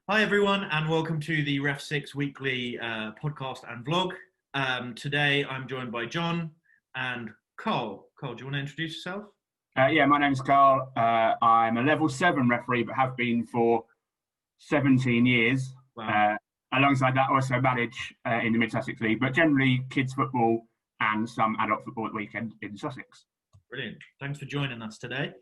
Hi everyone, and welcome to the REFSIX weekly podcast and vlog. Today I'm joined by John and Carl. Carl, do you want to introduce yourself? Yeah, my name's Karl. I'm a level 7 referee, but have been for 17 years. Wow, Alongside that, also manage in the Mid Sussex League, but generally kids football and some adult football at weekend in Sussex. brilliant. Thanks for joining us today.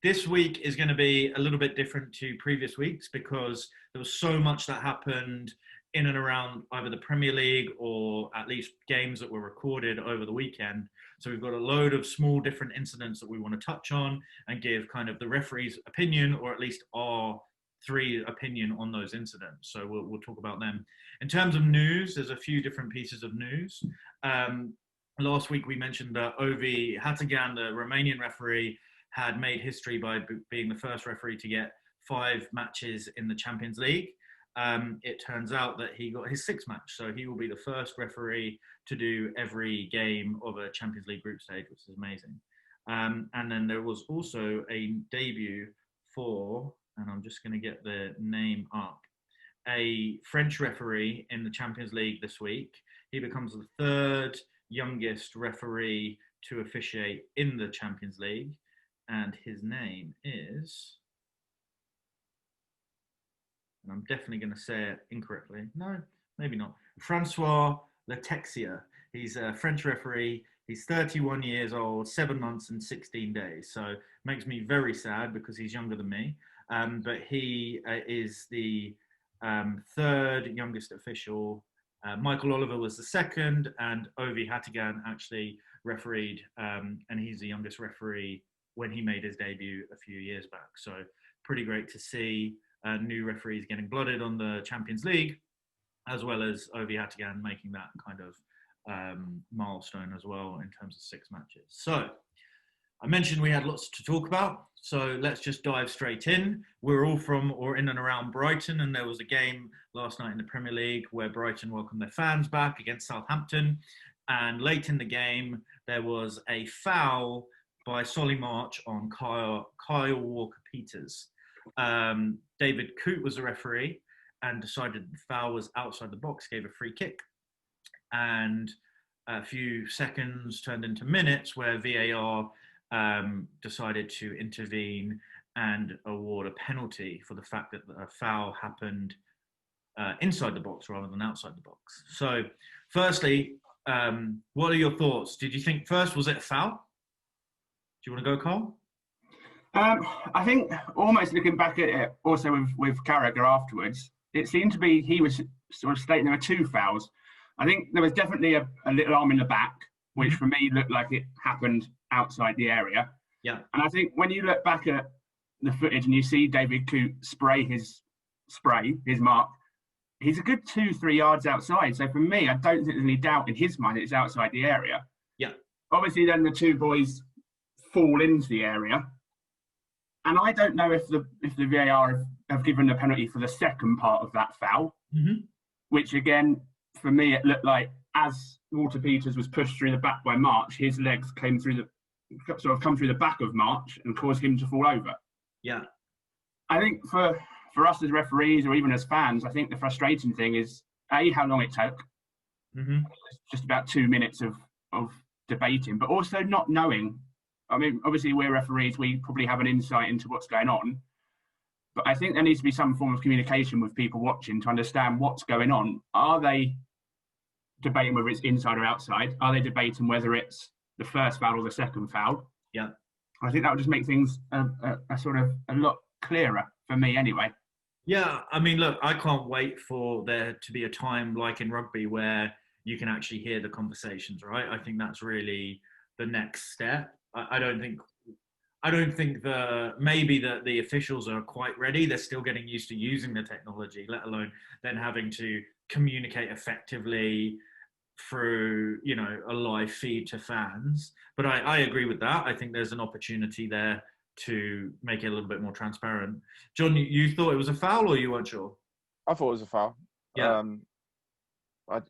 This week is going to be a little bit different to previous weeks because there was so much that happened in and around either the Premier League or at least games that were recorded over the weekend. So we've got a load of small different incidents that we want to touch on and give kind of the referee's opinion, or at least our three opinion on those incidents. So we'll talk about them. In terms of news, there's a few different pieces of news. Last week we mentioned that Ovi Hatagan, the Romanian referee, had made history by being the first referee to get 5 matches in the Champions League. It turns out that he got his 6th match, so he will be the first referee to do every game of a Champions League group stage, which is amazing. And then there was also a debut for, and I'm just going to get the name up, a French referee in the Champions League this week. He becomes the 3rd youngest referee to officiate in the Champions League, and his name is, and I'm definitely going to say it incorrectly. No, maybe not. Francois Letexia. He's a French referee. He's 31 years old, 7 months and 16 days. So makes me very sad because he's younger than me. But he is the 3rd youngest official. Michael Oliver was the 2nd, and Ovi Hatagan actually refereed, and he's the youngest referee when he made his debut a few years back. So pretty great to see new referees getting blooded on the Champions League, as well as Ovi Hatagan making that kind of milestone as well in terms of 6 matches. So I mentioned we had lots to talk about, so let's just dive straight in. We're all from or in and around Brighton, and there was a game last night in the Premier League where Brighton welcomed their fans back against Southampton, and late in the game there was a foul by Solly March on Kyle Walker-Peters. David Coote was the referee and decided the foul was outside the box, gave a free kick, and a few seconds turned into minutes where VAR decided to intervene and award a penalty for the fact that a foul happened inside the box rather than outside the box. So firstly, what are your thoughts? Did you think first, was it a foul? Do you want to go, Carl? I think almost looking back at it also with Carragher afterwards, it seemed to be he was sort of stating there were 2 fouls. I think there was definitely a little arm in the back, which for me looked like it happened outside the area. Yeah. And I think when you look back at the footage and you see David Coote spray his mark, he's a good 2-3 yards outside. So for me, I don't think there's any doubt in his mind it's outside the area. Yeah. Obviously, then the 2 boys fall into the area. And I don't know if the VAR have given the penalty for the second part of that foul, which again, for me, it looked like as Walker-Peters was pushed through the back by March, his legs come through the back of March and caused him to fall over. Yeah. I think for us as referees or even as fans, I think the frustrating thing is how long it took. It's just about 2 minutes of debating, but also not knowing. I mean, obviously we're referees, we probably have an insight into what's going on, but I think there needs to be some form of communication with people watching to understand what's going on. Are they debating whether it's inside or outside? Are they debating whether it's the first foul or the second foul? Yeah. I think that would just make things a sort of a lot clearer for me anyway. Yeah, I mean, look, I can't wait for there to be a time like in rugby where you can actually hear the conversations, right? I think that's really the next step. I don't think maybe the officials are quite ready. They're still getting used to using the technology, let alone then having to communicate effectively through, a live feed to fans. But I agree with that. I think there's an opportunity there to make it a little bit more transparent. John, you thought it was a foul, or you weren't sure? I thought it was a foul. Yeah. I've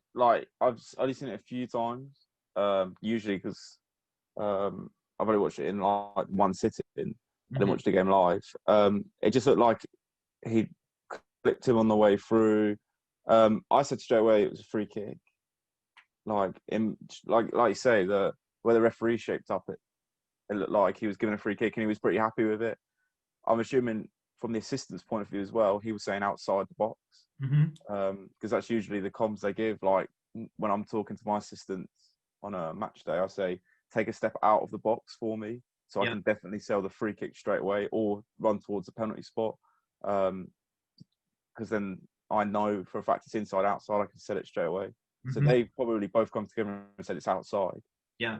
only seen it a few times. Usually because I've only watched it in like one sitting. I didn't watch the game live. It just looked like he flipped him on the way through. I said straight away it was a free kick. Like you say, where the referee shaped up, it looked like he was given a free kick and he was pretty happy with it. I'm assuming from the assistant's point of view as well, he was saying outside the box, because that's usually the comms they give. Like when I'm talking to my assistants on a match day, I say take a step out of the box for me, so I can definitely sell the free kick straight away or run towards the penalty spot, because then I know for a fact it's inside outside. I can sell it straight away. So they probably both come together and said it's outside. Yeah.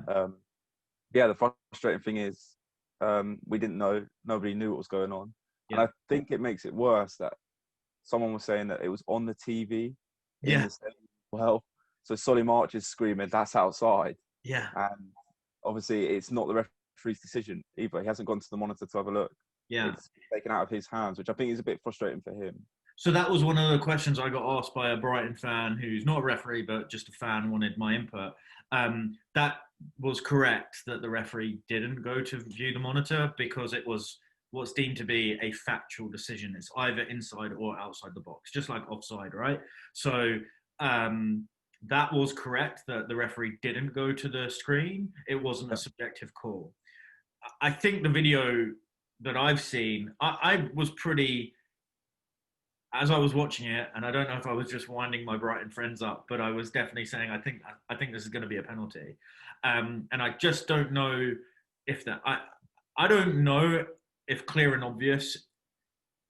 The frustrating thing is we didn't know. Nobody knew what was going on. Yeah. And I think it makes it worse that someone was saying that it was on the TV in the stadium. Well, so Solly March is screaming, that's outside. Yeah. And obviously it's not the referee's decision either. He hasn't gone to the monitor to have a look. Yeah. It's taken out of his hands, which I think is a bit frustrating for him. So that was one of the questions I got asked by a Brighton fan who's not a referee, but just a fan, wanted my input. That was correct that the referee didn't go to view the monitor because it was what's deemed to be a factual decision. It's either inside or outside the box, just like offside, right? So that was correct that the referee didn't go to the screen. It wasn't a subjective call. I think the video that I've seen, I was pretty... As I was watching it, and I don't know if I was just winding my Brighton friends up, but I was definitely saying, I think this is going to be a penalty. And I just don't know if that... I don't know if clear and obvious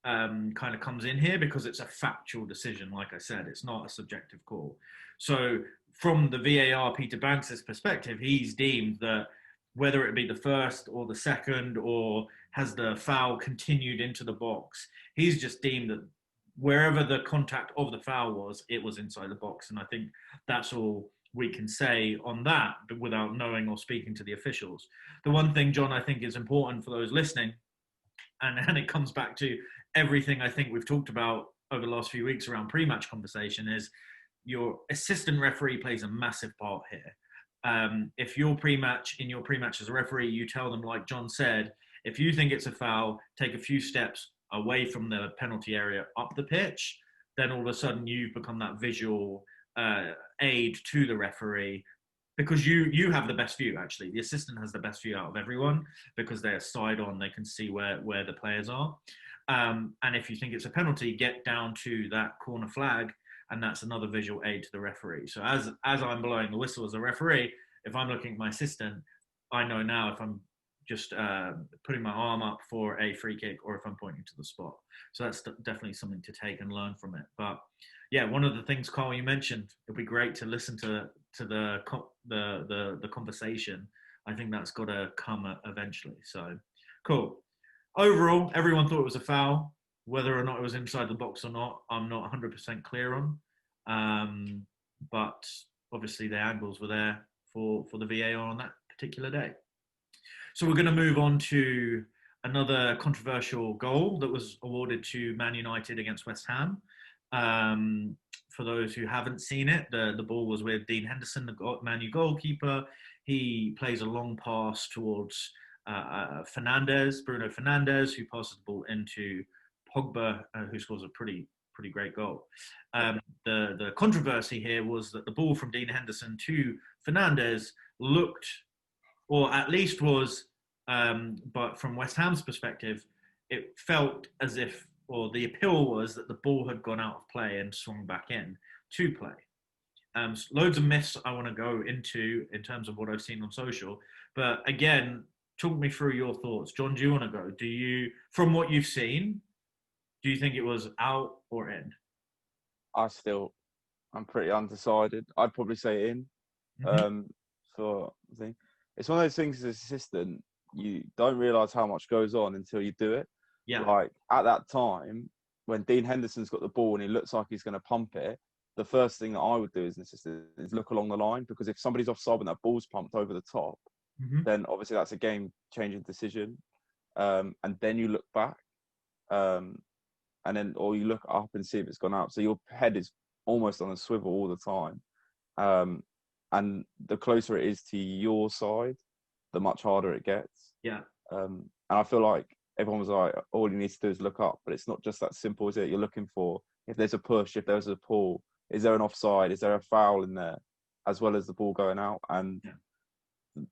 kind of comes in here because it's a factual decision. Like I said, it's not a subjective call. So from the VAR, Peter Banks' perspective, he's deemed that whether it be the first or the second or has the foul continued into the box, he's just deemed that wherever the contact of the foul was, it was inside the box. And I think that's all we can say on that, but without knowing or speaking to the officials. The one thing, John, I think is important for those listening, and it comes back to everything I think we've talked about over the last few weeks around pre-match conversation, is your assistant referee plays a massive part here. If in your pre-match as a referee, you tell them, like John said, if you think it's a foul, take a few steps away from the penalty area up the pitch, then all of a sudden you've become that visual aid to the referee, because you have the best view. Actually, the assistant has the best view out of everyone because they're side on, they can see where the players are, and if you think it's a penalty, get down to that corner flag, and that's another visual aid to the referee. So as I'm blowing the whistle as a referee, if I'm looking at my assistant, I know now if I'm just putting my arm up for a free kick or if I'm pointing to the spot. So that's definitely something to take and learn from it. But yeah, one of the things, Carl, you mentioned, it'd be great to listen to the conversation. I think that's got to come eventually. So cool. Overall, everyone thought it was a foul. Whether or not it was inside the box or not, I'm not 100% clear on. But obviously the angles were there for the VAR on that particular day. So we're going to move on to another controversial goal that was awarded to Man United against West Ham. For those who haven't seen it, the ball was with Dean Henderson, the Man U goalkeeper. He plays a long pass towards Bruno Fernandes, who passes the ball into Pogba, who scores a pretty great goal. The controversy here was that the ball from Dean Henderson to Fernandes looked, or at least was, but from West Ham's perspective, it felt as if, or the appeal was that the ball had gone out of play and swung back in to play. Loads of myths I want to go into in terms of what I've seen on social. But again, talk me through your thoughts. John, do you want to go? From what you've seen, do you think it was out or in? I'm pretty undecided. I'd probably say in. It's one of those things as an assistant, you don't realise how much goes on until you do it. Yeah. Like at that time, when Dean Henderson's got the ball and he looks like he's going to pump it, the first thing that I would do as an assistant is look along the line, because if somebody's offside when that ball's pumped over the top, then obviously that's a game-changing decision. And then you look back, or you look up and see if it's gone out. So your head is almost on a swivel all the time. And the closer it is to your side, the much harder it gets. Yeah. And I feel like everyone was like, all he needs to do is look up. But it's not just that simple, is it? You're looking for if there's a push, if there's a pull, is there an offside, is there a foul in there, as well as the ball going out. And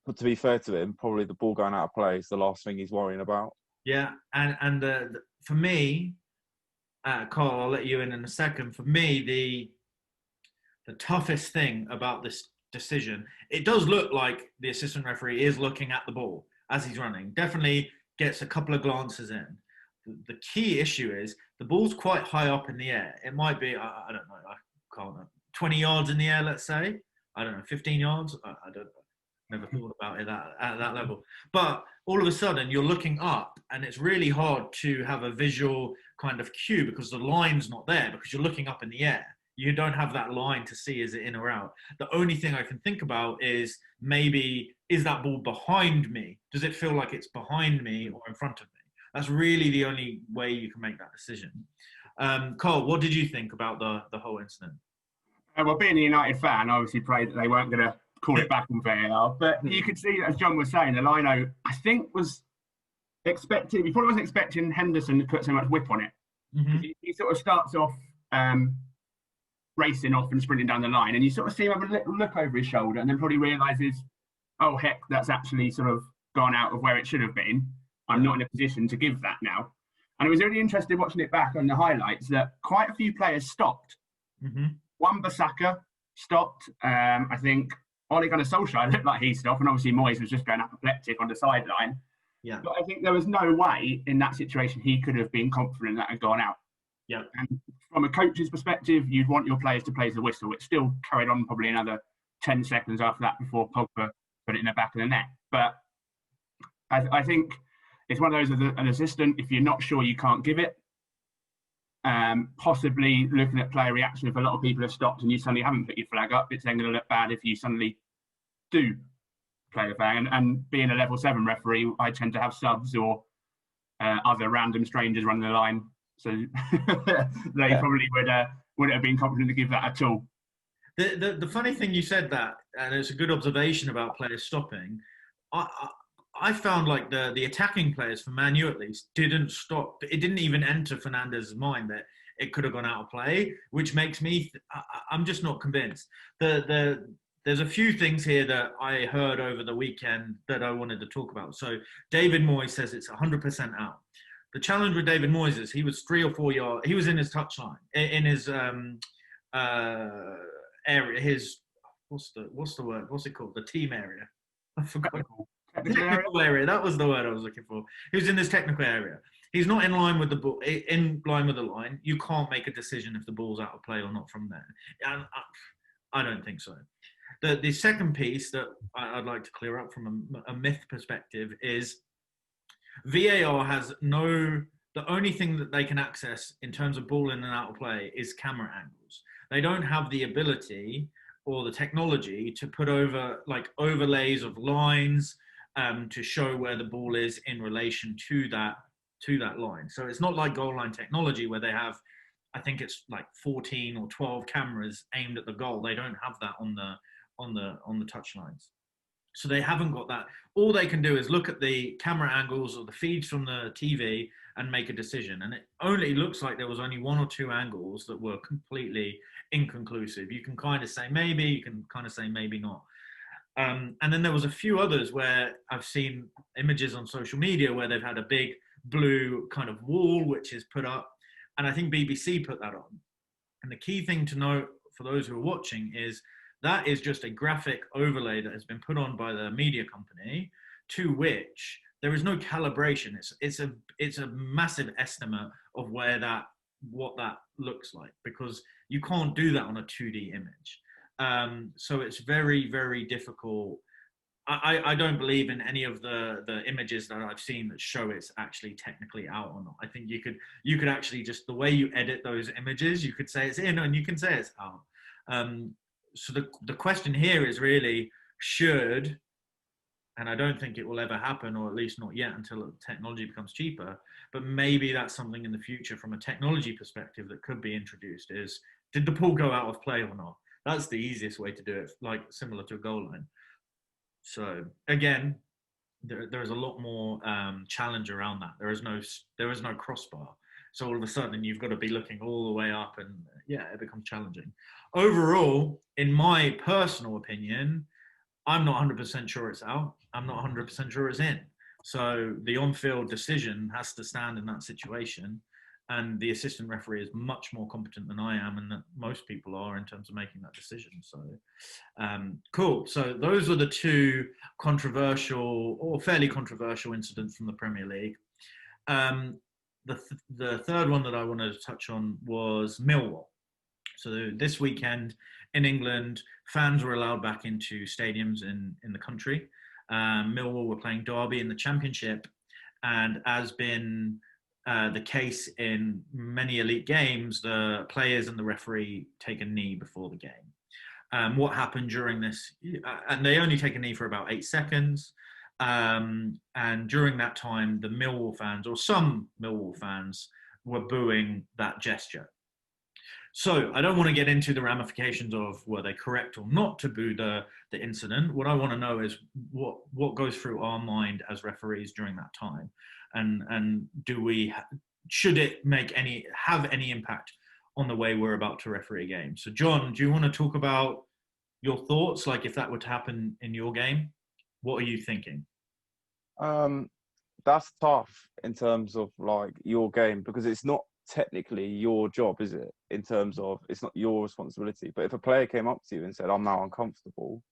but to be fair to him, probably the ball going out of play is the last thing he's worrying about. Yeah, and for me, Carl, I'll let you in a second. For me, the toughest thing about this decision, it does look like the assistant referee is looking at the ball as he's running. Definitely gets a couple of glances in. The key issue is the ball's quite high up in the air. It might be, I don't know, I can't know, 20 yards in the air, let's say. I don't know, 15 yards. I don't know. Never thought about it at that level. But all of a sudden, you're looking up, and it's really hard to have a visual kind of cue because the line's not there, because you're looking up in the air. You don't have that line to see, is it in or out? The only thing I can think about is maybe, is that ball behind me? Does it feel like it's behind me or in front of me? That's really the only way you can make that decision. Carl, what did you think about the whole incident? Well, being a United fan, I obviously prayed that they weren't going to call it back on VAR. But you could see, as John was saying, the lino, I think, was expecting, he probably wasn't expecting Henderson to put so much whip on it. Mm-hmm. He sort of starts off racing off and sprinting down the line, and you sort of see him have a little look over his shoulder and then probably realises, oh, heck, that's actually sort of gone out of where it should have been. I'm not in a position to give that now. And it was really interesting watching it back on the highlights that quite a few players stopped. Mm-hmm. Wan-Bissaka stopped. I think Ole Gunnar Solskjaer looked like he stopped, and obviously Moyes was just going apoplectic on the sideline. Yeah. But I think there was no way in that situation he could have been confident that had gone out. Yeah. And from a coach's perspective, you'd want your players to play the whistle. It still carried on probably another 10 seconds after that before Pogba put it in the back of the net. But I think it's one of those, as an assistant, if you're not sure, you can't give it. Possibly looking at player reaction, if a lot of people have stopped and you suddenly haven't put your flag up, it's then going to look bad if you suddenly do play the flag. And being a level 7 referee, I tend to have subs or other random strangers running the line. So they probably wouldn't have been confident to give that at all. The funny thing, you said that, and it's a good observation about players stopping. I found like the attacking players for Man U at least didn't stop. It didn't even enter Fernandez's mind that it could have gone out of play, which makes me, I'm just not convinced. There's a few things here that I heard over the weekend that I wanted to talk about. So David Moyes says it's 100% out. The challenge with David Moyes is he was 3 or 4 yards. He was in his touchline, in his area. His what's the word? What's it called? The team area. I forgot. Technical area. That was the word I was looking for. He was in this technical area. He's not in line with the ball. In line with the line, you can't make a decision if the ball's out of play or not from there. And I don't think so. The second piece that I'd like to clear up from a myth perspective is VAR has the only thing that they can access in terms of ball in and out of play is camera angles. They don't have the ability or the technology to put over like overlays of lines to show where the ball is in relation to that line. So it's not like goal line technology where they have, I think it's like 14 or 12 cameras aimed at the goal. They don't have that on the touch lines. So they haven't got that. All they can do is look at the camera angles or the feeds from the TV and make a decision. And it only looks like there was only 1 or 2 angles that were completely inconclusive. You can kind of say maybe, you can kind of say maybe not. And then there was a few others where I've seen images on social media where they've had a big blue kind of wall which is put up. And I think BBC put that on. And the key thing to note for those who are watching is that is just a graphic overlay that has been put on by the media company, to which there is no calibration. It's a massive estimate of what that looks like, because you can't do that on a 2D image. So it's very, very difficult. I don't believe in any of the images that I've seen that show it's actually technically out or not. I think you could actually just, the way you edit those images, you could say it's in and you can say it's out. So the question here is really, should, and I don't think it will ever happen, or at least not yet until technology becomes cheaper, but maybe that's something in the future from a technology perspective that could be introduced, is did the ball go out of play or not? That's the easiest way to do it, like similar to a goal line. So again, there is a lot more challenge around that. There is no crossbar. So all of a sudden you've got to be looking all the way up, and yeah, it becomes challenging. Overall, in my personal opinion, I'm not 100% sure it's out. I'm not 100% sure it's in. So the on-field decision has to stand in that situation. And the assistant referee is much more competent than I am, and that most people are in terms of making that decision. So, cool. So those are the two controversial or fairly controversial incidents from the Premier League. The third one that I wanted to touch on was Millwall. So this weekend in England, fans were allowed back into stadiums in the country. Millwall were playing Derby in the Championship, and as been the case in many elite games, the players and the referee take a knee before the game. What happened during this? And they only take a knee for about 8 seconds. And during that time, the Millwall fans, or some Millwall fans, were booing that gesture. So I don't want to get into the ramifications of were they correct or not to boo the incident. What I want to know is what goes through our mind as referees during that time, and should it have any impact on the way we're about to referee a game? So John, do you want to talk about your thoughts, like if that would happen in your game? What are you thinking? That's tough in terms of like your game, because it's not technically your job, is it? In terms of it's not your responsibility. But if a player came up to you and said, "I'm now uncomfortable,"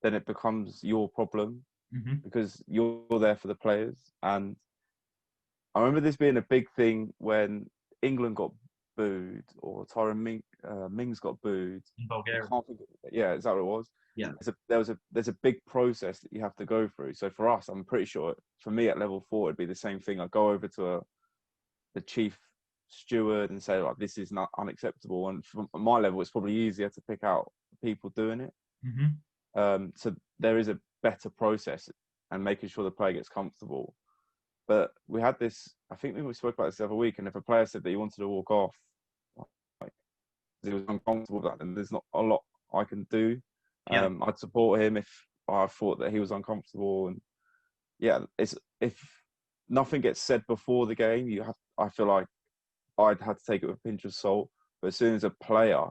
then it becomes your problem, because you're there for the players. And I remember this being a big thing when England got booed, or Tyrone Mings got booed. In Bulgaria. Yeah, is that what it was? Yeah. There's a big process that you have to go through. So for us, I'm pretty sure, for me at level 4, it'd be the same thing. I'd go over to the chief steward and say, like, this is not unacceptable. And from my level, it's probably easier to pick out people doing it. So there is a better process and making sure the player gets comfortable. But we had this, I think we spoke about this the other week, and if a player said that he wanted to walk off, like, he was uncomfortable with that, then there's not a lot I can do. I'd support him if I thought that he was uncomfortable. And yeah, if nothing gets said before the game, I feel like I'd have to take it with a pinch of salt. But as soon as a player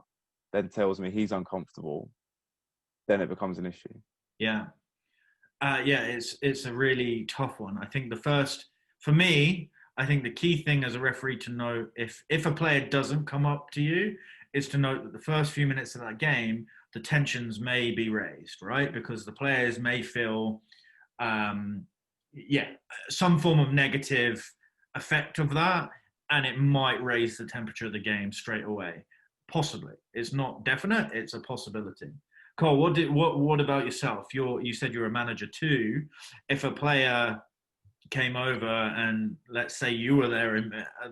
then tells me he's uncomfortable, then it becomes an issue. Yeah. It's a really tough one. I think for me, I think the key thing as a referee to know if a player doesn't come up to you is to note that the first few minutes of that game, the tensions may be raised, right? Because the players may feel, some form of negative effect of that, and it might raise the temperature of the game straight away. Possibly. It's not definite, it's a possibility. Cole, what about yourself? You said you're a manager too. If a player came over and let's say you were there,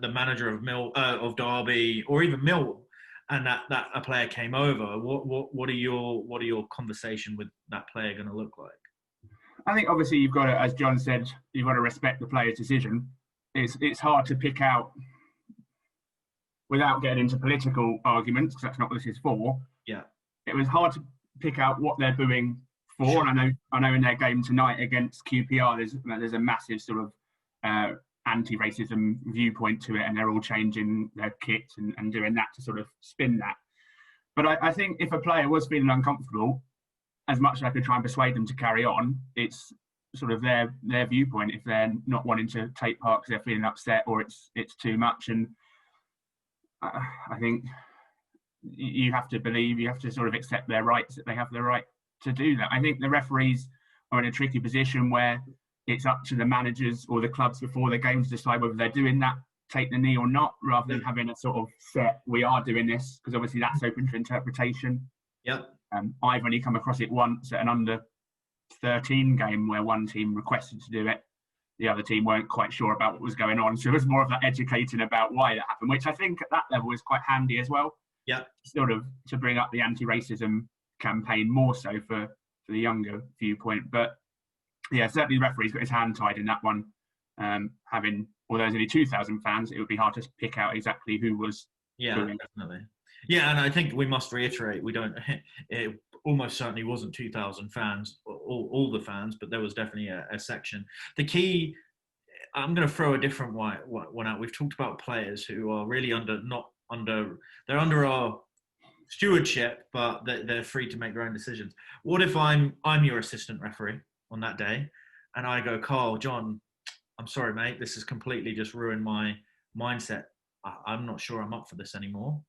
the manager of Derby or even Millwall, and that a player came over, what are your conversation with that player going to look like? I think obviously you've got to, as John said, you've got to respect the player's decision. It's hard to pick out without getting into political arguments, because that's not what this is for. Yeah, it was hard to pick out what they're booing for. Sure. And I know in their game tonight against QPR, there's a massive sort of anti-racism viewpoint to it, and they're all changing their kits and doing that to sort of spin that. But I think if a player was feeling uncomfortable, as much as I could try and persuade them to carry on, it's sort of their viewpoint. If they're not wanting to take part because they're feeling upset or it's too much, and I think you have to sort of accept their rights, that they have the right to do that. I think the referees are in a tricky position where it's up to the managers or the clubs before the game to decide whether they're doing that, take the knee or not, rather than having a sort of set, we are doing this, because obviously that's open to interpretation. Yep. I've only come across it once at an under 13 game where one team requested to do it. The other team weren't quite sure about what was going on. So it was more of that educating about why that happened, which I think at that level is quite handy as well. Yeah. Sort of to bring up the anti-racism campaign more so for the younger viewpoint. But yeah, certainly the referee's got his hand tied in that one. Although there's only 2,000 fans, it would be hard to pick out exactly who was. Yeah, definitely. Yeah, and I think we must reiterate, we don't. almost certainly wasn't 2,000 fans, all the fans, but there was definitely a section. The key, I'm going to throw a different one out. We've talked about players who are really they're under our stewardship, but they're free to make their own decisions. What if I'm your assistant referee on that day, and I go, Carl, John, I'm sorry, mate, this has completely just ruined my mindset. I'm not sure I'm up for this anymore.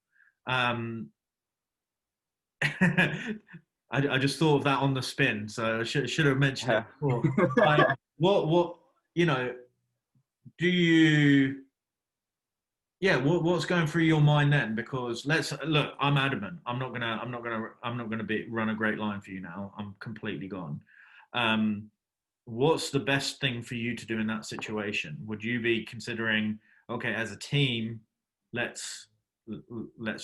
I just thought of that on the spin, so I should have mentioned it before. What do you? Yeah, what's going through your mind then? Because look, I'm adamant. I'm not gonna run a great line for you now. I'm completely gone. What's the best thing for you to do in that situation? Would you be considering, okay, as a team, let's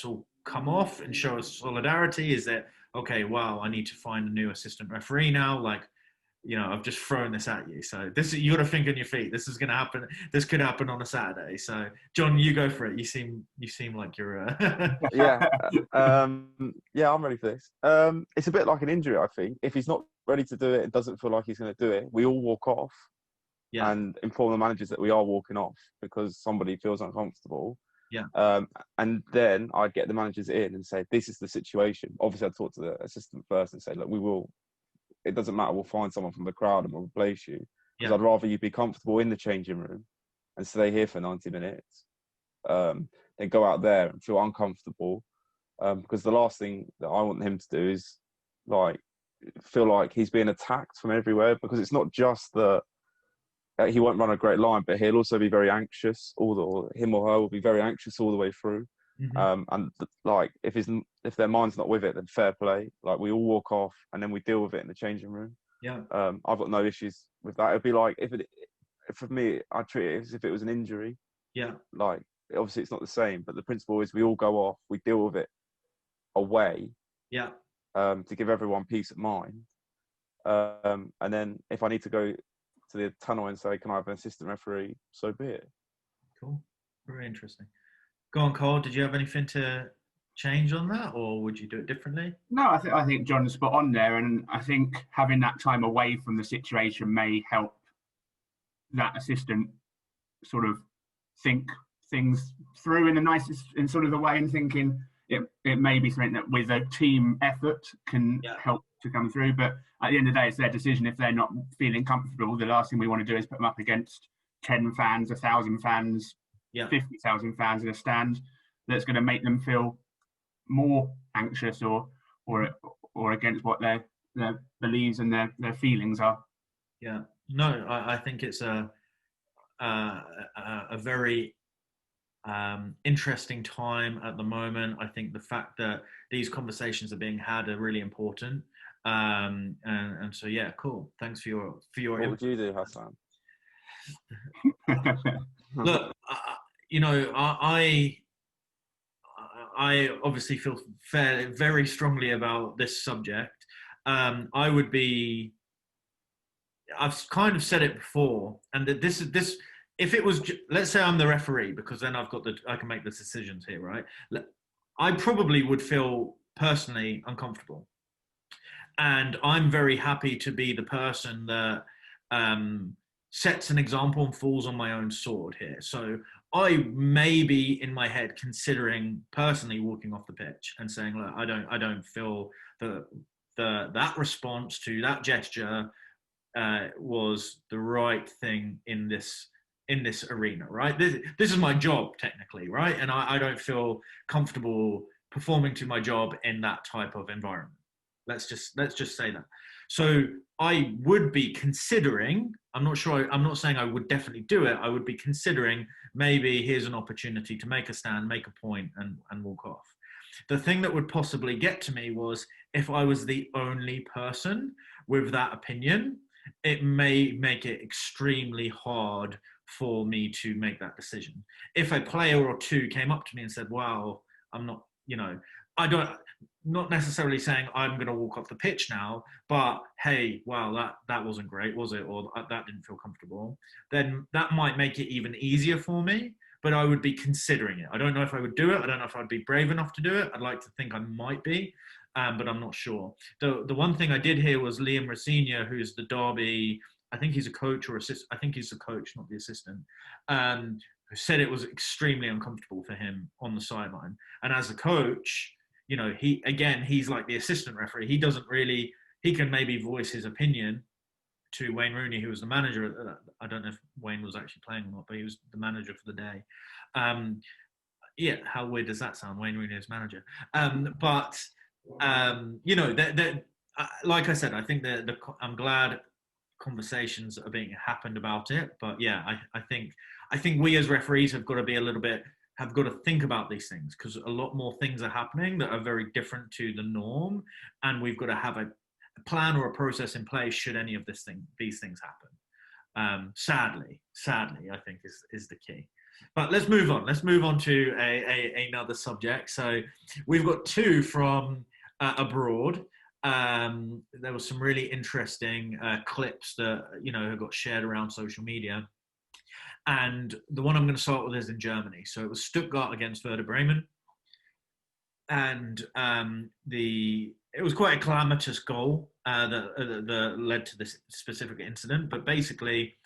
all come off and show us solidarity? Is that okay? Wow, I need to find a new assistant referee now. Like, I've just thrown this at you. So you got to think on your feet. This is going to happen. This could happen on a Saturday. So John, you go for it. You seem like you're. Yeah, I'm ready for this. It's a bit like an injury, I think. If he's not ready to do it and doesn't feel like he's going to do it, we all walk off and inform the managers that we are walking off because somebody feels uncomfortable. Yeah. And then I'd get the managers in and say, this is the situation. Obviously, I'd talk to the assistant first and say, look, it doesn't matter, we'll find someone from the crowd and we'll replace you. Because I'd rather you be comfortable in the changing room and stay here for 90 minutes than go out there and feel uncomfortable. Because the last thing that I want him to do is feel like he's being attacked from everywhere, because it's not just that he won't run a great line, but he'll also be very anxious. Him or her will be very anxious all the way through. And if their mind's not with it, then fair play. Like, we all walk off and then we deal with it in the changing room. Yeah. I've got no issues with that. It'd be like for me, I treat it as if it was an injury. Yeah. Like, obviously it's not the same, but the principle is we all go off, we deal with it away. Yeah. To give everyone peace of mind. And then if I need to go to the tunnel and say, can I have an assistant referee? So be it. Cool. Very interesting. Go on, Cole. Did you have anything to change on that, or would you do it differently? No, I think John's spot on there, and I think having that time away from the situation may help that assistant sort of think things through in the nicest in sort of the way, and thinking it may be something that with a team effort can help to come through. But at the end of the day, it's their decision. If they're not feeling comfortable, the last thing we want to do is put them up against 10 fans, 1,000 fans, 50,000 fans in a stand. That's going to make them feel more anxious or against what their beliefs and their feelings are. Yeah. No, I think it's a very interesting time at the moment. I think the fact that these conversations are being had are really important. And so, yeah, cool. Thanks for your What would you do, Hassan? Look, I obviously feel very strongly about this subject. I've kind of said it before, and that this. If it was, let's say I'm the referee, because then I can make the decisions here, right? I probably would feel personally uncomfortable, and I'm very happy to be the person that sets an example and falls on my own sword here. So I may be in my head considering personally walking off the pitch and saying, look, I don't feel that response to that gesture was the right thing in this arena, right? This is my job technically, right? And I don't feel comfortable performing to my job in that type of environment. Let's just say that. So I would be considering, I'm not saying I would definitely do it. I would be considering maybe here's an opportunity to make a stand, make a point, and walk off. The thing that would possibly get to me was if I was the only person with that opinion, it may make it extremely hard for me to make that decision. If a player or two came up to me and said, wow, I'm not, not necessarily saying I'm going to walk off the pitch now, but hey, wow, that wasn't great, was it? Or that didn't feel comfortable. Then that might make it even easier for me, but I would be considering it. I don't know if I would do it. I don't know if I'd be brave enough to do it. I'd like to think I might be. but I'm not sure. The one thing I did hear was Liam Rosenior, who's the Derby, I think he's a coach or assistant. I think he's the coach, not the assistant. Who said it was extremely uncomfortable for him on the sideline. And as a coach, you know, he's like the assistant referee. He can maybe voice his opinion to Wayne Rooney, who was the manager. I don't know if Wayne was actually playing or not, but he was the manager for the day. Yeah, how weird does that sound? Wayne Rooney as manager. You know, like I said, I think I'm glad conversations are being happened about it. But yeah, I think we as referees have got to think about these things, because a lot more things are happening that are very different to the norm, and we've got to have a plan or a process in place should any of these things happen. Sadly, I think is the key. But let's move on. Let's move on to another subject. So we've got two from abroad. There was some really interesting clips that, you know, have got shared around social media. And the one I'm going to start with is in Germany. So it was Stuttgart against Werder Bremen. And it was quite a calamitous goal that led to this specific incident. But basically,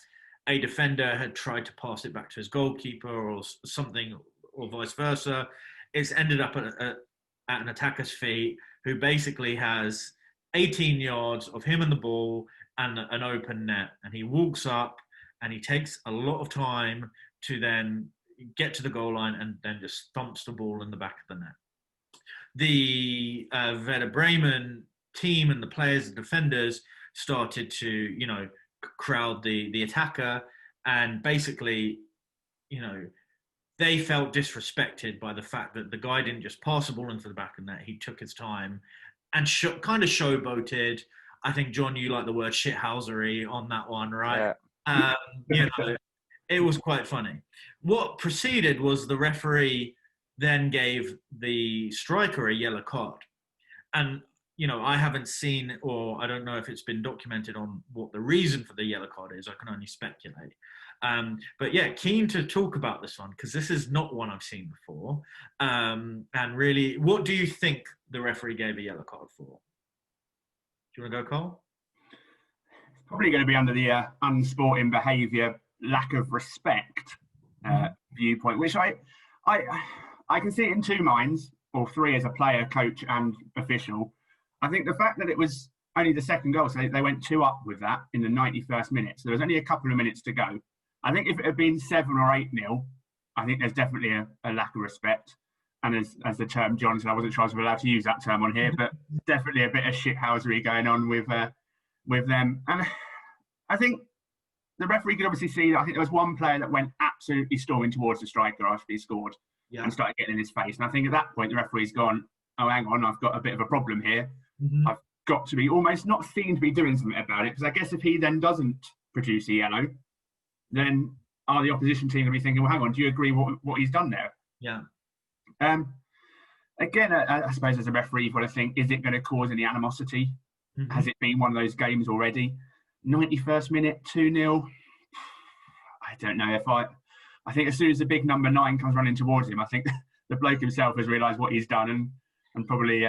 a defender had tried to pass it back to his goalkeeper or something, or vice versa. It's ended up at an attacker's feet, who basically has 18 yards of him and the ball and an open net. And he walks up and he takes a lot of time to then get to the goal line and then just thumps the ball in the back of the net. The Werder Bremen team and the players and defenders started to, you know, crowd the attacker, and basically, you know, they felt disrespected by the fact that the guy didn't just pass the ball into the back of the net. He took his time and kind of showboated. I think, John, you like the word shithousery on that one, right? Yeah. You know, it was quite funny. What proceeded was the referee then gave the striker a yellow card. And, you know, I haven't seen, or I don't know if it's been documented on what the reason for the yellow card is. I can only speculate. But yeah, keen to talk about this one, because this is not one I've seen before. And really, what do you think the referee gave a yellow card for? Do you want to go, Carl? It's probably going to be under the unsporting behaviour, lack of respect viewpoint, which I can see it in two minds, or three as a player, coach and official. I think the fact that it was only the second goal, so they went 2 up with that in the 91st minute. So there was only a couple of minutes to go. I think if it had been 7 or 8-0, I think there's definitely a lack of respect. And as the term John said, I wasn't sure I was allowed to use that term on here, but definitely a bit of shithousery going on with them. And I think the referee could obviously see that. I think there was one player that went absolutely storming towards the striker after he scored and started getting in his face. And I think at that point, the referee's gone, oh, hang on, I've got a bit of a problem here. Mm-hmm. I've got to be almost not seen to be doing something about it, because I guess if he then doesn't produce a yellow, then are the opposition team going to be thinking, well, hang on, do you agree what he's done there? Yeah. Again, I suppose as a referee, you've got to think, is it going to cause any animosity? Mm-hmm. Has it been one of those games already? 91st minute, 2-0. I don't know if I think as soon as the big number 9 comes running towards him, I think the bloke himself has realised what he's done and probably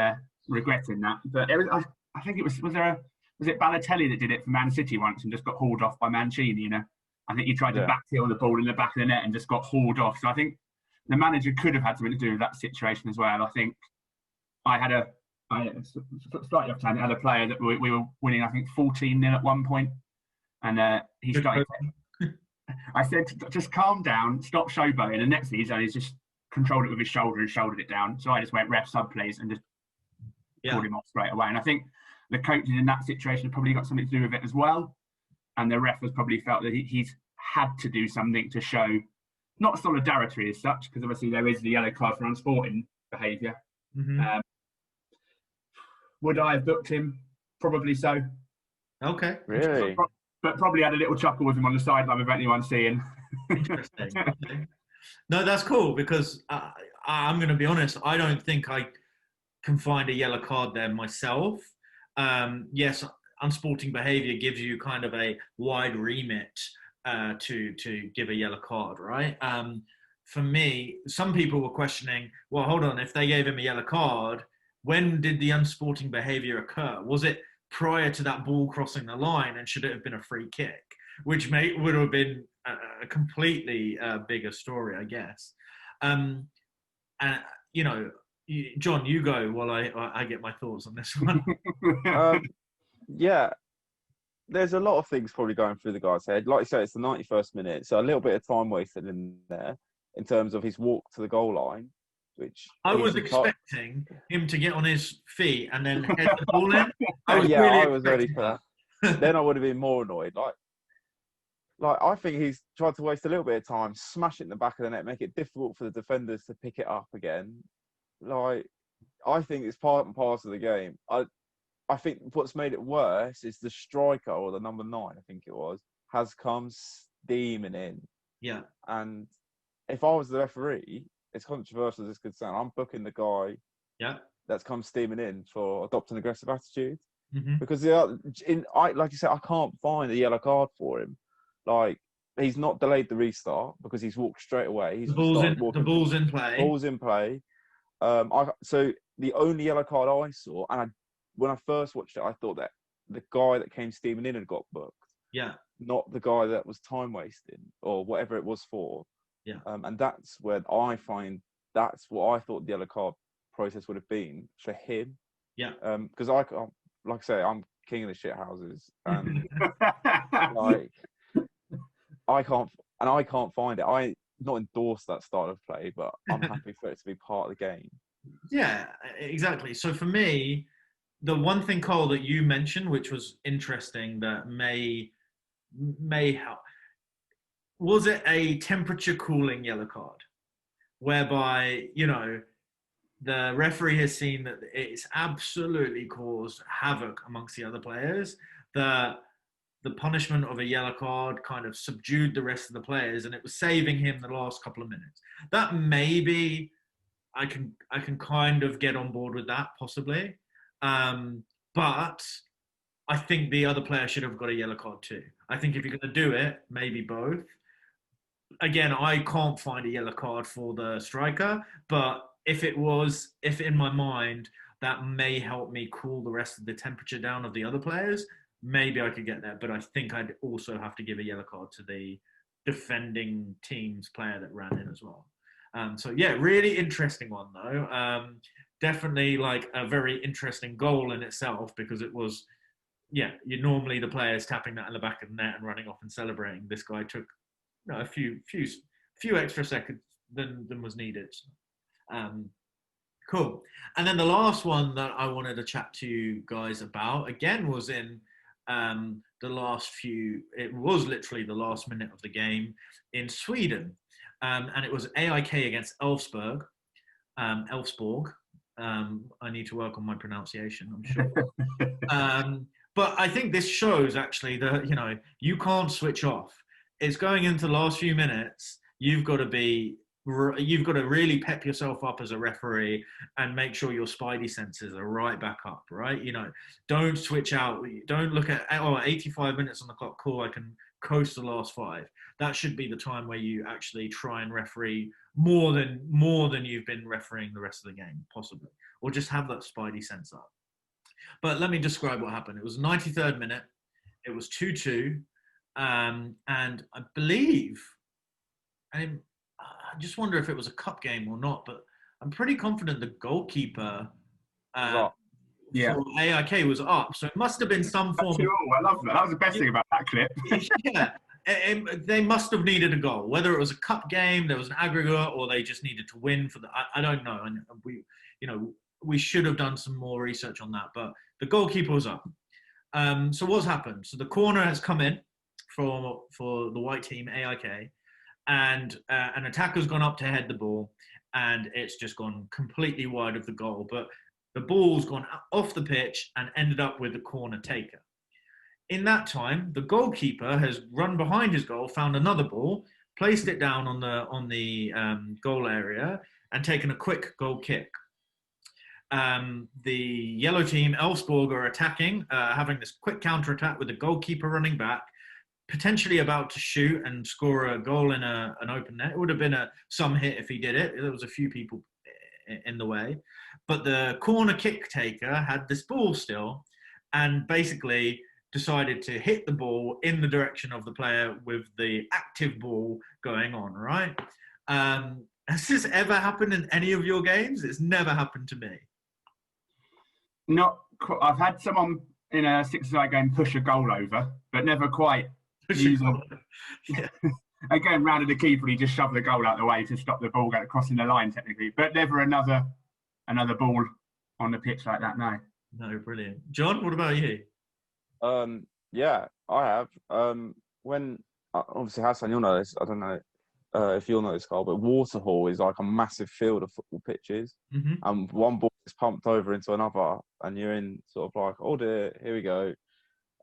regretting that. But I think it was it Balotelli that did it for Man City once and just got hauled off by Mancini, you know? I think he tried to backtail the ball in the back of the net and just got hauled off. So I think the manager could have had something to do with that situation as well. I think I slightly off time. I had a player that we were winning, I think 14-0 at one point, and he started. I said, just calm down, stop showboating. And next thing he's just controlled it with his shoulder and shouldered it down. So I just went, ref, sub, please, and just pulled him off straight away. And I think the coaches in that situation have probably got something to do with it as well. And the ref has probably felt that he's had to do something to show, not solidarity as such, because obviously there is the yellow card for unsporting behaviour. Mm-hmm. Would I have booked him? Probably so. Okay. Really? But probably had a little chuckle with him on the sideline with anyone seeing. Interesting. Okay. No, that's cool, because I'm going to be honest, I don't think I can find a yellow card there myself. Yes, unsporting behaviour gives you kind of a wide remit to give a yellow card, right? For me, some people were questioning, well, hold on, if they gave him a yellow card when did the unsporting behaviour occur? Was it prior to that ball crossing the line, and should it have been a free kick? Which would have been a completely bigger story, I guess. And you know, John, you go while I get my thoughts on this one. Yeah, there's a lot of things probably going through the guy's head. Like you say, it's the 91st minute, so a little bit of time wasted in there in terms of his walk to the goal line, which I was expecting him to get on his feet and then head the ball in. I was ready for that. Then I would have been more annoyed. Like I think he's tried to waste a little bit of time, smash it in the back of the net, make it difficult for the defenders to pick it up again. Like, I think it's part and parcel of the game. I think what's made it worse is the striker, or the number 9, I think it was, has come steaming in. Yeah. And if I was the referee, as controversial as this could sound, I'm booking the guy that's come steaming in for adopting an aggressive attitude. Mm-hmm. Because like you said, I can't find a yellow card for him. Like, he's not delayed the restart because he's walked straight away. The ball's in play. Ball's in play. So the only yellow card I saw, and when I first watched it, I thought that the guy that came steaming in had got booked. Yeah. Not the guy that was time wasting or whatever it was for. Yeah. And that's where I find that's what I thought the yellow card process would have been for him. Yeah. Because like I say, I'm king of the shit houses, and like I can't find it. I not endorse that style of play, but I'm happy for it to be part of the game. Yeah, exactly. So for me, the one thing, Cole, that you mentioned, which was interesting, that may help, was it a temperature cooling yellow card, whereby, you know, the referee has seen that it's absolutely caused havoc amongst the other players, that the punishment of a yellow card kind of subdued the rest of the players, and it was saving him the last couple of minutes. That maybe I can kind of get on board with that, possibly. But I think the other player should have got a yellow card too. I think if you're going to do it, maybe both. Again, I can't find a yellow card for the striker, but if in my mind, that may help me cool the rest of the temperature down of the other players, maybe I could get there. But I think I'd also have to give a yellow card to the defending team's player that ran in as well. So yeah, really interesting one though. Definitely like a very interesting goal in itself, because it was, you normally the players tapping that in the back of the net and running off and celebrating. This guy took a few extra seconds than was needed. Cool. And then the last one that I wanted to chat to you guys about, again, was in it was literally the last minute of the game in Sweden. And it was AIK against Elfsborg. I need to work on my pronunciation, I'm sure. But I think this shows actually that, you know, you can't switch off. It's going into the last few minutes. You've got to really pep yourself up as a referee and make sure your spidey senses are right back up, right? You know, don't switch out. Don't look at, 85 minutes on the clock, cool, I can coast the last 5. That should be the time where you actually try and referee more than you've been refereeing the rest of the game, possibly. Or just have that spidey sense up. But let me describe what happened. It was 93rd minute. It was 2-2. And I believe, I just wonder if it was a cup game or not, but I'm pretty confident the goalkeeper for AIK was up. So it must have been some form of... I love that. That was the best thing about that clip. Yeah. They must have needed a goal. Whether it was a cup game, there was an aggregate, or they just needed to win for the... I don't know. And we should have done some more research on that. But the goalkeeper was up. So what's happened? So the corner has come in for the white team, AIK. And an attacker's gone up to head the ball, and it's just gone completely wide of the goal. But the ball's gone off the pitch and ended up with the corner taker. In that time, the goalkeeper has run behind his goal, found another ball, placed it down on the goal area, and taken a quick goal kick. The yellow team, Elfsborg, are attacking, having this quick counter-attack with the goalkeeper running back, potentially about to shoot and score a goal in an open net. It would have been some hit if he did it. There was a few people in the way. But the corner kick taker had this ball still, and basically decided to hit the ball in the direction of the player with the active ball going on, right? Has this ever happened in any of your games? It's never happened to me. I've had someone in a 6-a-side game push a goal over, but never quite use it. Again, rounded the keeper, he just shoved the goal out the way to stop the ball crossing the line, technically. But never another ball on the pitch like that, no. No, brilliant. John, what about you? Yeah, I have. When obviously Hassan, you'll know this. I don't know if you'll know this, Carl, but Waterhall is like a massive field of football pitches, and one ball is pumped over into another, and you're in sort of like, oh dear, here we go.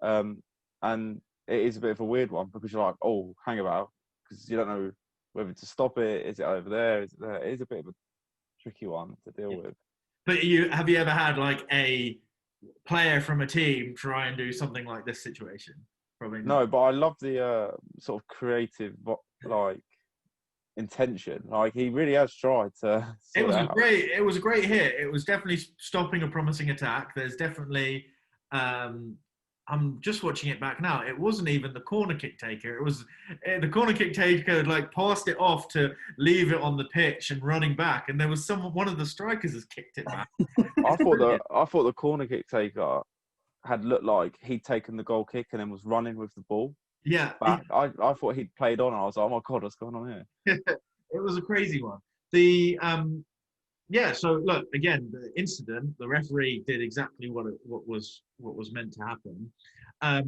And it is a bit of a weird one because you're like, oh, hang about, because you don't know whether to stop it. Is it over there? Is it there? It is a bit of a tricky one to deal with. But have you ever had like a player from a team try and do something like this situation? Probably not. No, but I love the sort of creative like intention. Like he really has tried to. It was a great hit. It was definitely stopping a promising attack. There's definitely. I'm just watching it back now. It wasn't even the corner kick taker. It was the corner kick taker like passed it off to leave it on the pitch and running back, and there was one of the strikers has kicked it back. I thought the corner kick taker had looked like he'd taken the goal kick and then was running with the ball. Yeah, back. I thought he'd played on. And I was like, oh my god, what's going on here? It was a crazy one. So look, again, the incident, the referee did exactly what was meant to happen. I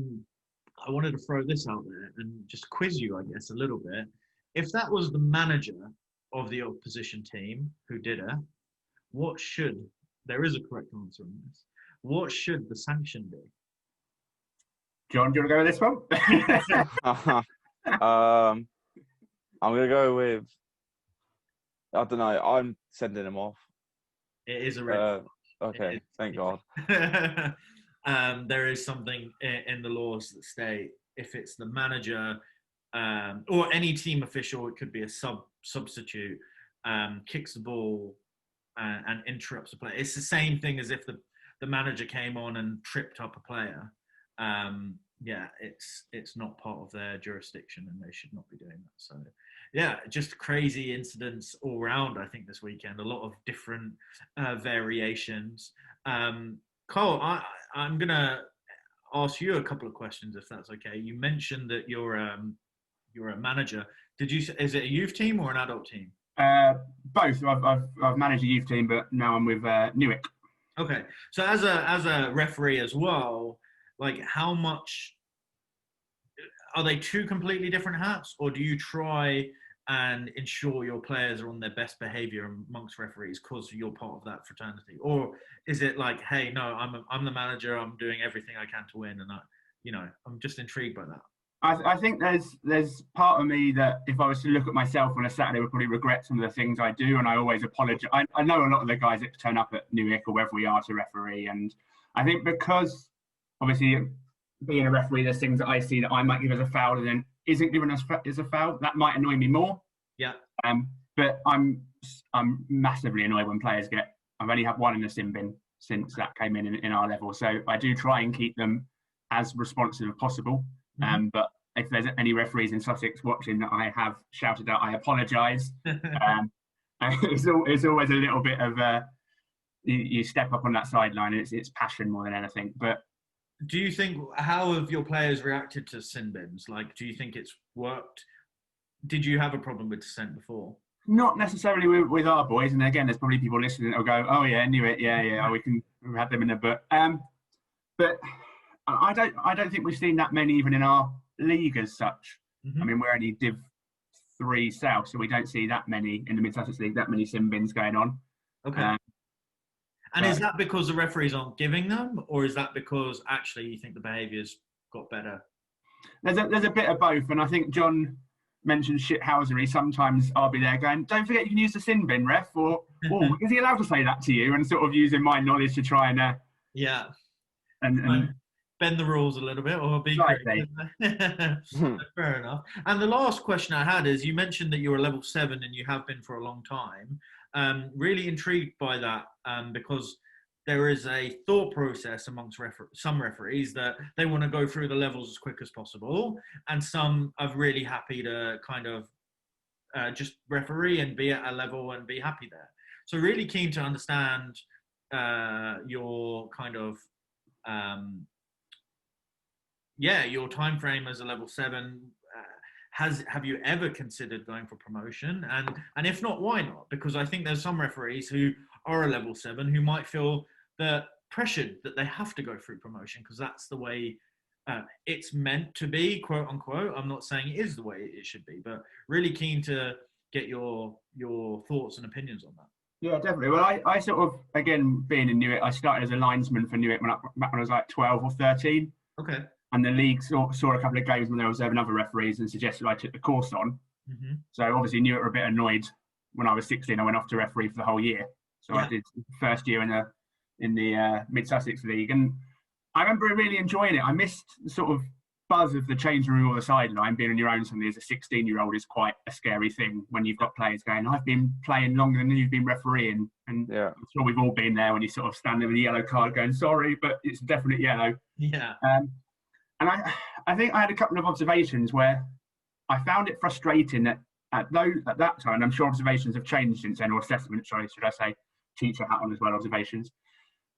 wanted to throw this out there and just quiz you, I guess, a little bit. If that was the manager of the opposition team who did it, there is a correct answer on this, what should the sanction be? John, do you want to go with this one? I'm going to go with, I don't know. I'm sending him off. It is a red. Okay, thank God. There is something in the laws that state if it's the manager or any team official, it could be a substitute, kicks the ball and interrupts the play. It's the same thing as if the manager came on and tripped up a player. It's not part of their jurisdiction and they should not be doing that. So, yeah, just crazy incidents all round, I think, this weekend. A lot of different variations. Carl, I'm going to ask you a couple of questions, if that's okay. You mentioned that you're a manager. Is it a youth team or an adult team? Both. I've managed a youth team, but now I'm with Newark. Okay. So as a referee as well, like how much are they two completely different hats, or do you try and ensure your players are on their best behavior amongst referees because you're part of that fraternity? Or is it like, hey, no, I'm the manager, I'm doing everything I can to win, and I'm just intrigued by that. I think there's part of me that if I was to look at myself on a Saturday would probably regret some of the things I do, and I always apologise. I know a lot of the guys that turn up at Newark or wherever we are to referee, and I think because obviously being a referee, there's things that I see that I might give as a foul and then isn't given as a foul. That might annoy me more. Yeah. But I'm massively annoyed when players I've only had one in the sin bin since that came in our level. So I do try and keep them as responsive as possible. Mm-hmm. But if there's any referees in Sussex watching that I have shouted out, I apologise. It's always a little bit of you step up on that sideline and it's passion more than anything. But do you think, how have your players reacted to sin bins? Like, do you think it's worked? Did you have a problem with dissent before? Not necessarily with our boys. And again, there's probably people listening that will go, oh yeah, knew it. Yeah. We have them in there. But I don't think we've seen that many even in our league as such. Mm-hmm. I mean, we're only Div 3 South, so we don't see that many in the Mid-Sussex League, that many sin bins going on. Okay. And is that because the referees aren't giving them, or is that because actually you think the behaviour's got better? There's a bit of both, and I think John mentioned shithousery. Sometimes I'll be there going, don't forget you can use the sin bin, ref, or is he allowed to say that to you? And sort of using my knowledge to try and and bend the rules a little bit, or be fair enough. And the last question I had is, you mentioned that you're a level 7 and you have been for a long time. Really intrigued by that because there is a thought process amongst some referees that they want to go through the levels as quick as possible, and some are really happy to kind of just referee and be at a level and be happy there. So really keen to understand your kind of your time frame as a level 7. Have you ever considered going for promotion? And if not, why not? Because I think there's some referees who are a level 7 who might feel that pressured that they have to go through promotion because that's the way it's meant to be, quote unquote. I'm not saying it is the way it should be, but really keen to get your thoughts and opinions on that. Yeah, definitely. Well, I sort of, again, being in Newark, I started as a linesman for Newark back when I was like 12 or 13. Okay. And the league saw a couple of games when they were observing other referees and suggested I took the course on. Mm-hmm. So obviously Newark were a bit annoyed when I was 16. I went off to referee for the whole year. So I did first year in the Mid Sussex League, and I remember really enjoying it. I missed the sort of buzz of the changing room or the sideline. Being on your own suddenly as a 16-year-old is quite a scary thing when you've got players going, I've been playing longer than you've been refereeing. And I'm sure we've all been there when you sort of stand there with a yellow card going, sorry, but it's definitely yellow. Yeah. And I think I had a couple of observations where I found it frustrating that at that time, I'm sure observations have changed since then, or assessments, sorry, should I say, teacher hat on as well, observations.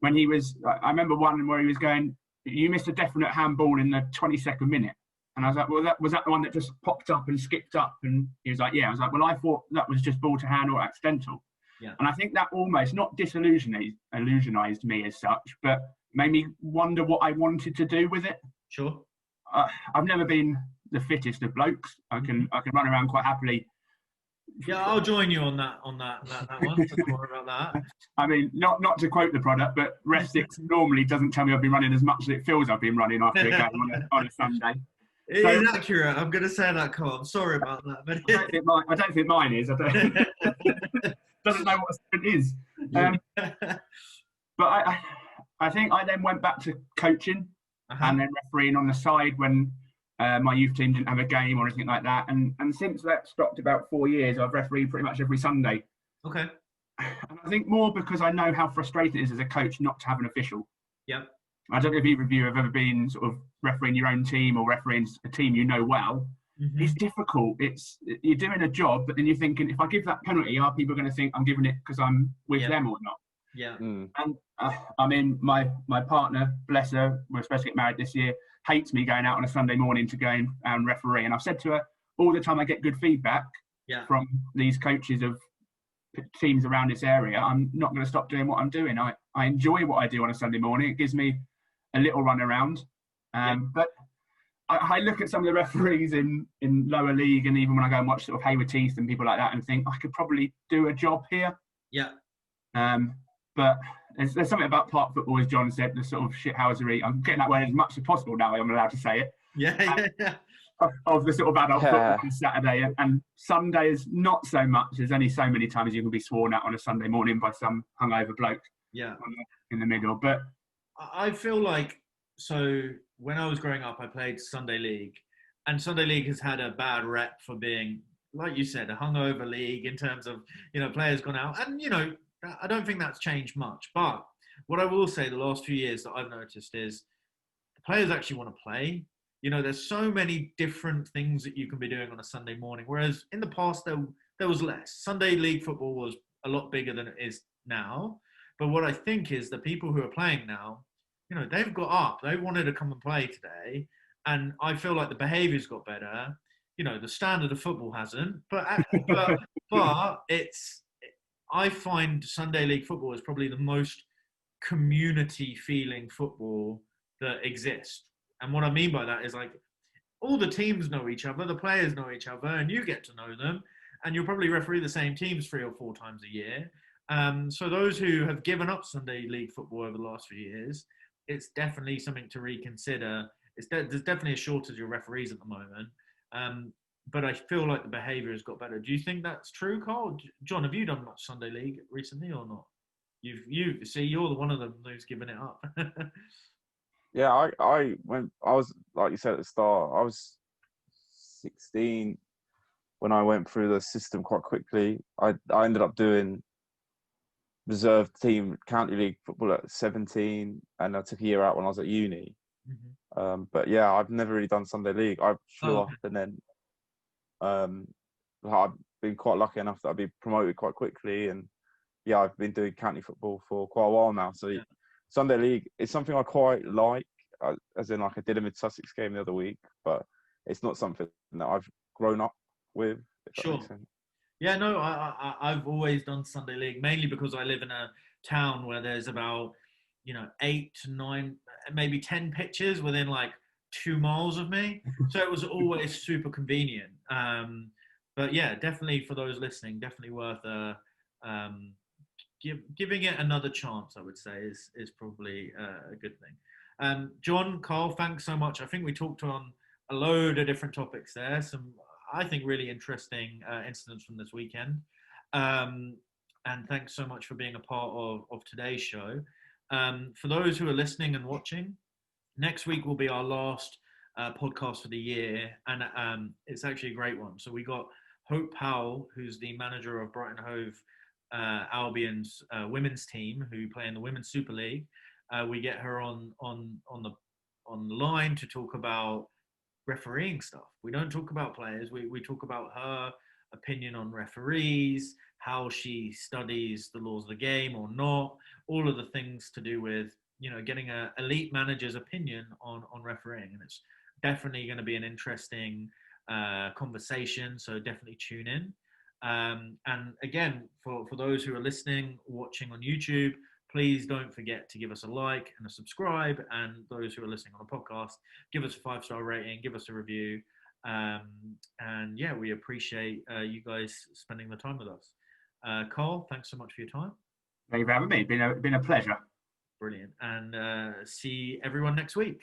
When I remember one where he was going, you missed a definite handball in the 22nd minute. And I was like, well, was that the one that just popped up and skipped up? And he was like, yeah. I was like, well, I thought that was just ball to hand or accidental. Yeah. And I think that almost not illusionized me as such, but made me wonder what I wanted to do with it. Sure. I've never been the fittest of blokes. I can run around quite happily. Yeah, I'll join you on that one. Don't worry about that. I mean, not to quote the product, but REFSIX normally doesn't tell me I've been running as much as it feels I've been running after a game on a Sunday. It is accurate. I'm going to say that, Carl. I'm sorry about that. But I don't think mine is. Doesn't know what a sprint is. But I think I then went back to coaching and then refereeing on the side when my youth team didn't have a game or anything like that. And since that stopped about 4 years, I've refereed pretty much every Sunday. Okay. And I think more because I know how frustrating it is as a coach not to have an official. Yep. I don't know if either of you have ever been sort of refereeing your own team or refereeing a team you know well. Mm-hmm. It's difficult. You're doing a job, but then you're thinking, if I give that penalty, are people going to think I'm giving it because I'm with them or not? Yeah. And I mean, my partner, bless her, we're supposed to get married this year, hates me going out on a Sunday morning to go and referee. And I've said to her all the time I get good feedback from these coaches of teams around this area, I'm not going to stop doing what I'm doing. I enjoy what I do on a Sunday morning. It gives me a little run around. But I look at some of the referees in lower league, and even when I go and watch sort of Hayward Heath and people like that, and think I could probably do a job here. Yeah. But there's something about park football, as John said, the sort of shithousery. I'm getting that word as much as possible now. I'm allowed to say it. Yeah. Of the sort of adult football on Saturday, and Sunday is not so much. There's only so many times you can be sworn at on a Sunday morning by some hungover bloke. Yeah. In the middle, but I feel like, so when I was growing up, I played Sunday League, and Sunday League has had a bad rep for being, like you said, a hungover league in terms of, players gone out. And, I don't think that's changed much. But what I will say the last few years that I've noticed is the players actually want to play. There's so many different things that you can be doing on a Sunday morning, whereas in the past there was less. Sunday League football was a lot bigger than it is now. But what I think is the people who are playing now, they've got up. They wanted to come and play today. And I feel like the behaviour's got better. The standard of football hasn't. But I find Sunday League football is probably the most community-feeling football that exists. And what I mean by that is, like, all the teams know each other, the players know each other, and you get to know them. And you'll probably referee the same teams 3 or 4 times a year. So those who have given up Sunday League football over the last few years, it's definitely something to reconsider. There's definitely a shortage of referees at the moment. But I feel like the behaviour has got better. Do you think that's true, Carl? John, have you done much Sunday League recently or not? You're the one of them who's given it up. Yeah, I was, like you said at the start, I was 16 when I went through the system quite quickly. I ended up doing reserve team county league football at 17, and I took a year out when I was at uni. But yeah, I've never really done Sunday league. I flew up, and then I've been quite lucky enough that I've been promoted quite quickly, and yeah, I've been doing county football for quite a while now. So Sunday league is something I quite like, as in like I did a Mid-Sussex game the other week, but it's not something that I've grown up with, if that makes sense. Yeah, no, I've always done Sunday league, mainly because I live in a town where there's about 8 to 9, maybe 10 pitches within like 2 miles of me, so it was always super convenient. But yeah, definitely for those listening, definitely worth giving it another chance. I would say is probably a good thing. John, Carl, thanks so much. I think we talked on a load of different topics there. Some, I think, really interesting incidents from this weekend. And thanks so much for being a part of today's show. For those who are listening and watching, next week will be our last podcast for the year, and it's actually a great one. So we got Hope Powell, who's the manager of Brighton Hove Albion's women's team, who play in the Women's Super League. We get her on the line to talk about refereeing stuff. We don't talk about players. We talk about her opinion on referees, how she studies the laws of the game or not, all of the things to do with getting an elite manager's opinion on refereeing. And it's definitely going to be an interesting conversation, so definitely tune in. And again, for those who are listening, watching on YouTube, please don't forget to give us a like and a subscribe. And those who are listening on a podcast, give us a 5-star rating, give us a review. And yeah, we appreciate you guys spending the time with us. Carl, thanks so much for your time. Thank you for having me. Been a pleasure. Brilliant. And see everyone next week.